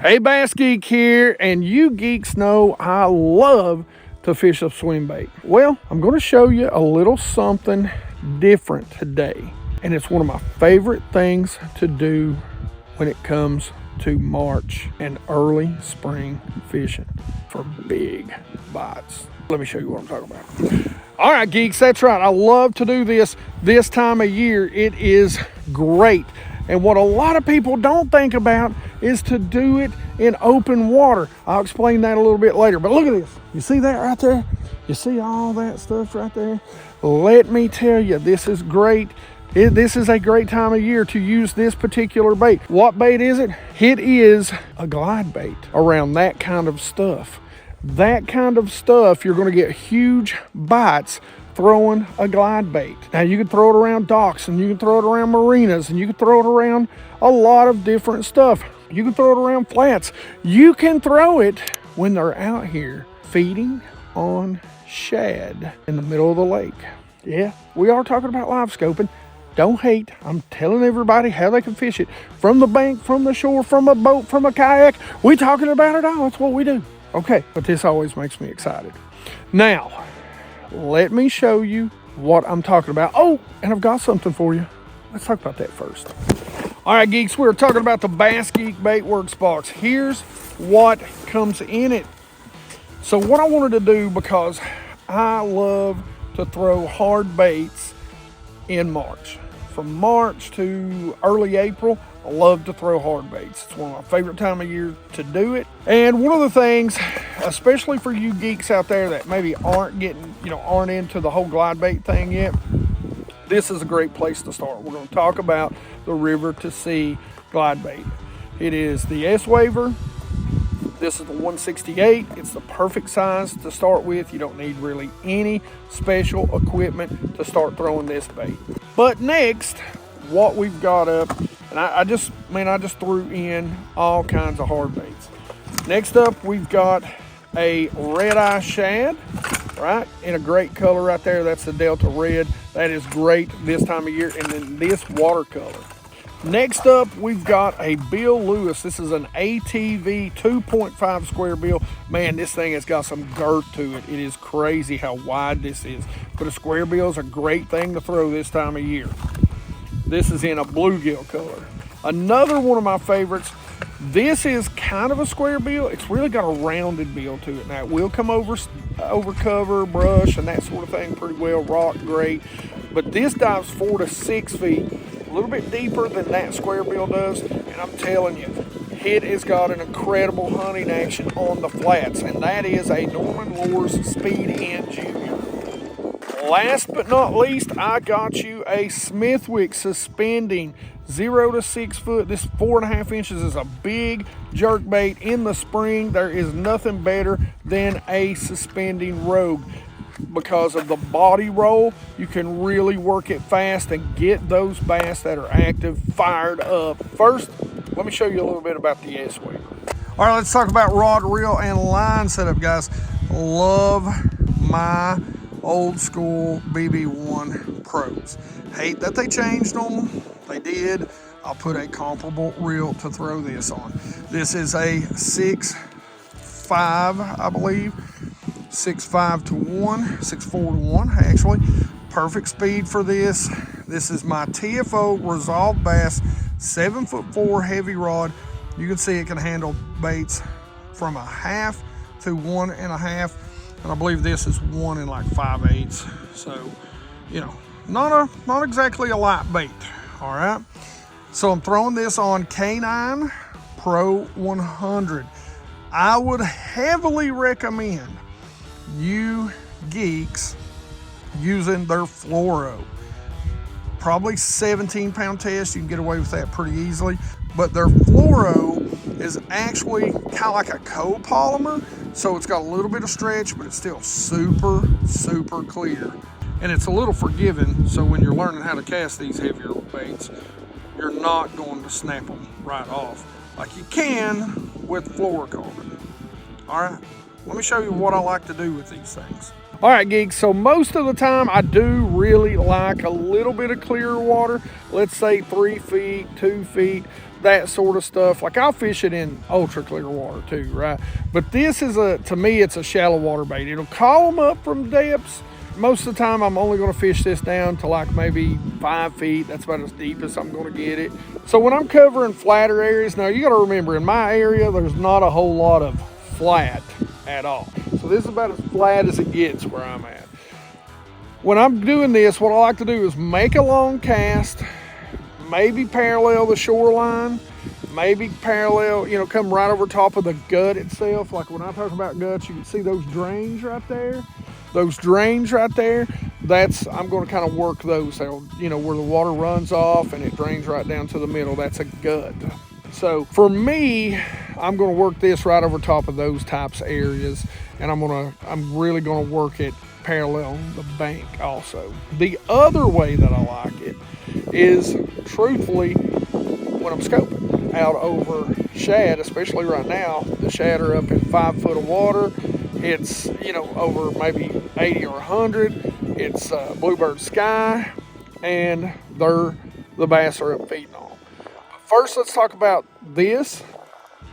Hey, BassGeek here, and you geeks know I love to fish a swim bait. Well, I'm going to show you a little something different today, and it's one of my favorite things to do when it comes to March and early spring fishing for big bites. Let me show you what I'm talking about. All right, geeks, that's right. I love to do this time of year. It is great. And what a lot of people don't think about is to do it in open water. I'll explain that a little bit later. But look at this. You see that right there? You see all that stuff right there? Let me tell you, this is great. This is a great time of year to use this particular bait. What bait is it? It is a glide bait around that kind of stuff. That kind of stuff, you're going to get huge bites throwing a glide bait. Now you can throw it around docks, and you can throw it around marinas, and you can throw it around a lot of different stuff. You can throw it around flats. You can throw it when they're out here feeding on shad in the middle of the lake. Yeah, we are talking about live scoping. Don't hate. I'm telling everybody how they can fish it. From the bank, from the shore, from a boat, from a kayak. We talking about it all. That's what we do. Okay, but this always makes me excited. Now, let me show you what I'm talking about. Oh, and I've got something for you. Let's talk about that first. All right, geeks, we're talking about the BassGeek BaitWrx box. Here's what comes in it. So what I wanted to do, because I love to throw hard baits in March. From March to early April, I love to throw hard baits. It's one of my favorite time of year to do it. And one of the things, especially for you geeks out there that maybe aren't into the whole glide bait thing yet, this is a great place to start. We're going to talk about the river to sea glide bait. It is the S-Waver. This is the 168. It's the perfect size to start with. You don't need really any special equipment to start throwing this bait. But next, what we've got up, and I just threw in all kinds of hard baits. Next up, we've got a red eye shad, right? In a great color right there. That's the Delta Red. That is great this time of year. And then this watercolor. Next up, we've got a Bill Lewis. This is an ATV 2.5 square bill. Man, this thing has got some girth to it. It is crazy how wide this is. But a square bill is a great thing to throw this time of year. This is in a bluegill color. Another one of my favorites. This is kind of a square bill. It's really got a rounded bill to it. Now, it will come over cover, brush, and that sort of thing pretty well. Rock, great. But this dives 4 to 6 feet. A little bit deeper than that square bill does, and I'm telling you, it has got an incredible hunting action on the flats, and that is a Norman Lures Speed N Junior. Last but not least, I got you a Smithwick suspending 0 to 6 foot. This 4.5 inches is a big jerk bait in the spring. There is nothing better than a suspending Rogue. Because of the body roll, you can really work it fast and get those bass that are active fired up. First, let me show you a little bit about the S-Waver. All right, let's talk about rod, reel, and line setup, guys. Love my old school BB1 Pros. Hate that they changed them. They did. I'll put a comparable reel to throw this on. This is a 6.5, I believe. 6.5 to 1, 6.4 to 1 actually. Perfect speed for this. This is my TFO Resolve Bass 7'4" heavy rod. You can see it can handle baits from 1/2 to 1.5, and I believe this is 1 5/8. So, not exactly a light bait. All right. So I'm throwing this on K9 Pro 100. I would heavily recommend you geeks using their fluoro. Probably 17-pound test, you can get away with that pretty easily, but their fluoro is actually kind of like a copolymer, so it's got a little bit of stretch, but it's still super clear, and it's a little forgiving, so when you're learning how to cast these heavier baits, you're not going to snap them right off like you can with fluorocarbon. All right, let me show you what I like to do with these things. All right, geeks, so most of the time I do really like a little bit of clear water. Let's say 3 feet, 2 feet, that sort of stuff. Like I'll fish it in ultra clear water too, right? But this is to me, it's a shallow water bait. It'll call them up from depths. Most of the time I'm only gonna fish this down to like maybe 5 feet. That's about as deep as I'm gonna get it. So when I'm covering flatter areas, now you gotta remember in my area, there's not a whole lot of flat at all. So this is about as flat as it gets where I'm at. When I'm doing this, what I like to do is make a long cast, maybe parallel the shoreline, maybe parallel, you know, come right over top of the gut itself. Like when I talk about guts, you can see those drains right there. Those drains right there, I'm going to kind of work those, you know, where the water runs off and it drains right down to the middle. That's a gut. So for me, I'm going to work this right over top of those types of areas, and I'm really going to work it parallel the bank also. The other way that I like it is, truthfully, when I'm scoping out over shad, especially right now, the shad are up in 5 foot of water. It's, you know, over maybe 80 or 100. It's bluebird sky, and the bass are up feeding on. First, let's talk about this,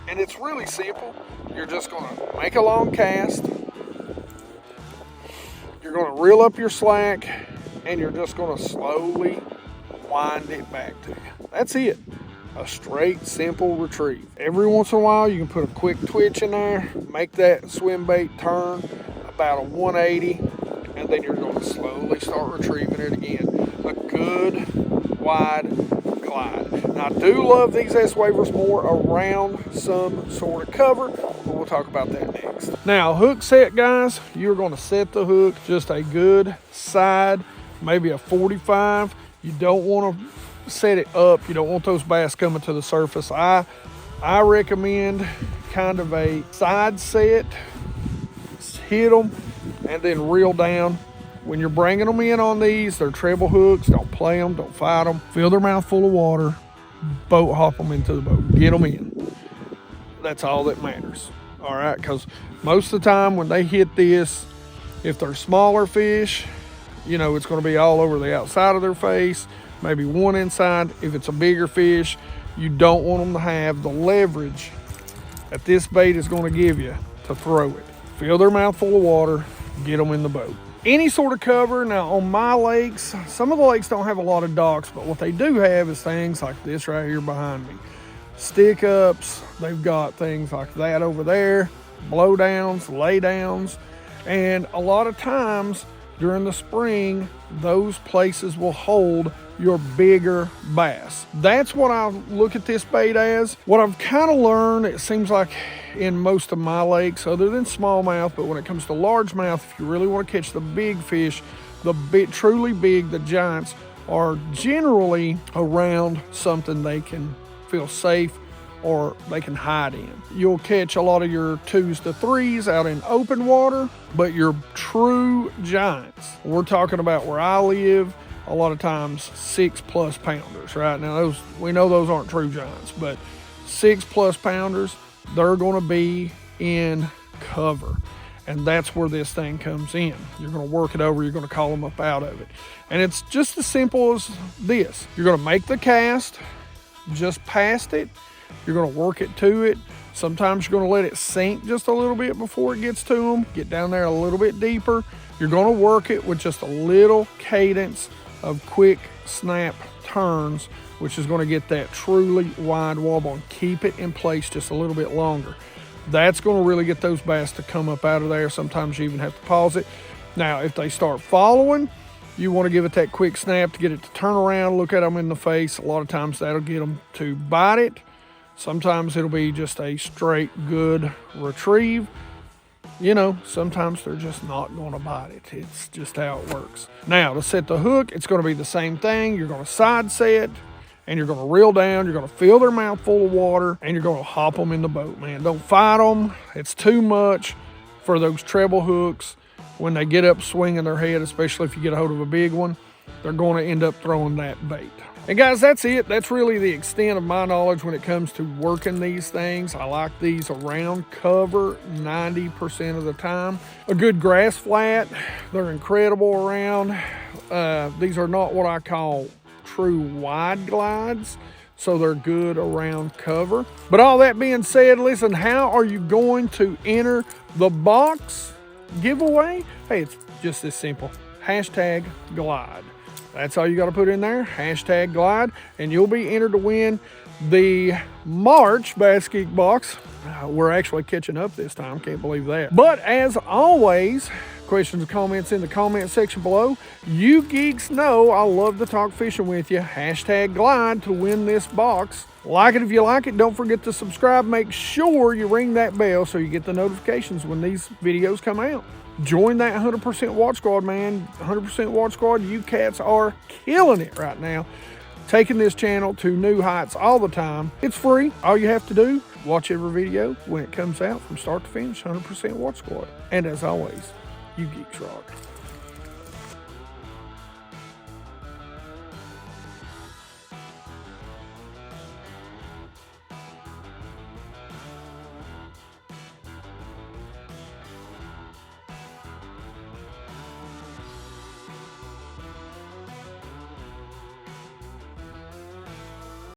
and it's really simple. You're just gonna make a long cast. You're gonna reel up your slack, and you're just gonna slowly wind it back to you. That's it. A straight, simple retrieve. Every once in a while, you can put a quick twitch in there, make that swim bait turn about a 180, and then you're going to slowly start retrieving it again. A good, wide glide. Now, I do love these S-Wavers more around some sort of cover, but we'll talk about that next. Now, hook set, guys, you're going to set the hook just a good side, maybe a 45. You don't want to set it up. You don't want those bass coming to the surface. I recommend kind of a side set, hit them, and then reel down. When you're bringing them in on these, they're treble hooks. Don't play them, don't fight them. Fill their mouth full of water, boat hop them into the boat, get them in. That's all that matters, all right? Because most of the time when they hit this, if they're smaller fish, you know, it's going to be all over the outside of their face, maybe one inside. If it's a bigger fish, you don't want them to have the leverage that this bait is going to give you to throw it. Fill their mouth full of water, get them in the boat. Any sort of cover. Now on my lakes, some of the lakes don't have a lot of docks, but what they do have is things like this right here behind me. Stick ups, they've got things like that over there, blow downs, lay downs, and a lot of times during the spring, those places will hold your bigger bass. That's what I look at this bait as. What I've kind of learned, it seems like in most of my lakes, other than smallmouth, but when it comes to largemouth, if you really want to catch the big fish, truly big, the giants are generally around something they can feel safe or they can hide in. You'll catch a lot of your 2s to 3s out in open water, but your true giants, we're talking about where I live, a lot of times 6+ pounders, right? Now we know those aren't true giants, but 6+ pounders, they're gonna be in cover. And that's where this thing comes in. You're gonna work it over, you're gonna call them up out of it. And it's just as simple as this. You're gonna make the cast, just past it, you're gonna work it to it. Sometimes you're gonna let it sink just a little bit before it gets to them, get down there a little bit deeper. You're gonna work it with just a little cadence of quick snap turns, which is gonna get that truly wide wobble and keep it in place just a little bit longer. That's gonna really get those bass to come up out of there. Sometimes you even have to pause it. Now, if they start following, you wanna give it that quick snap to get it to turn around, look at them in the face. A lot of times that'll get them to bite it. Sometimes it'll be just a straight good retrieve. You know, sometimes they're just not gonna bite it. It's just how it works. Now, to set the hook, it's gonna be the same thing. You're gonna side set, and you're gonna reel down, you're gonna fill their mouth full of water, and you're gonna hop them in the boat, man. Don't fight them. It's too much for those treble hooks. When they get up swinging their head, especially if you get a hold of a big one, they're gonna end up throwing that bait. And guys, that's it. That's really the extent of my knowledge when it comes to working these things. I like these around cover 90% of the time. A good grass flat, they're incredible around. These are not what I call true wide glides, so they're good around cover. But all that being said, listen, how are you going to enter the box giveaway? Hey, it's just this simple. Hashtag glide. That's all you got to put in there, hashtag glide, and you'll be entered to win the March BassGeek box. We're actually catching up this time, can't believe that. But as always, questions and comments in the comment section below. You geeks know I love to talk fishing with you. Hashtag glide to win this box. Like it if you like it. Don't forget to subscribe. Make sure you ring that bell so you get the notifications when these videos come out. Join that 100% Watch Squad, man. 100% Watch Squad, you cats are killing it right now. Taking this channel to new heights all the time. It's free. All you have to do, watch every video when it comes out from start to finish, 100% Watch Squad. And as always, you geeks rock.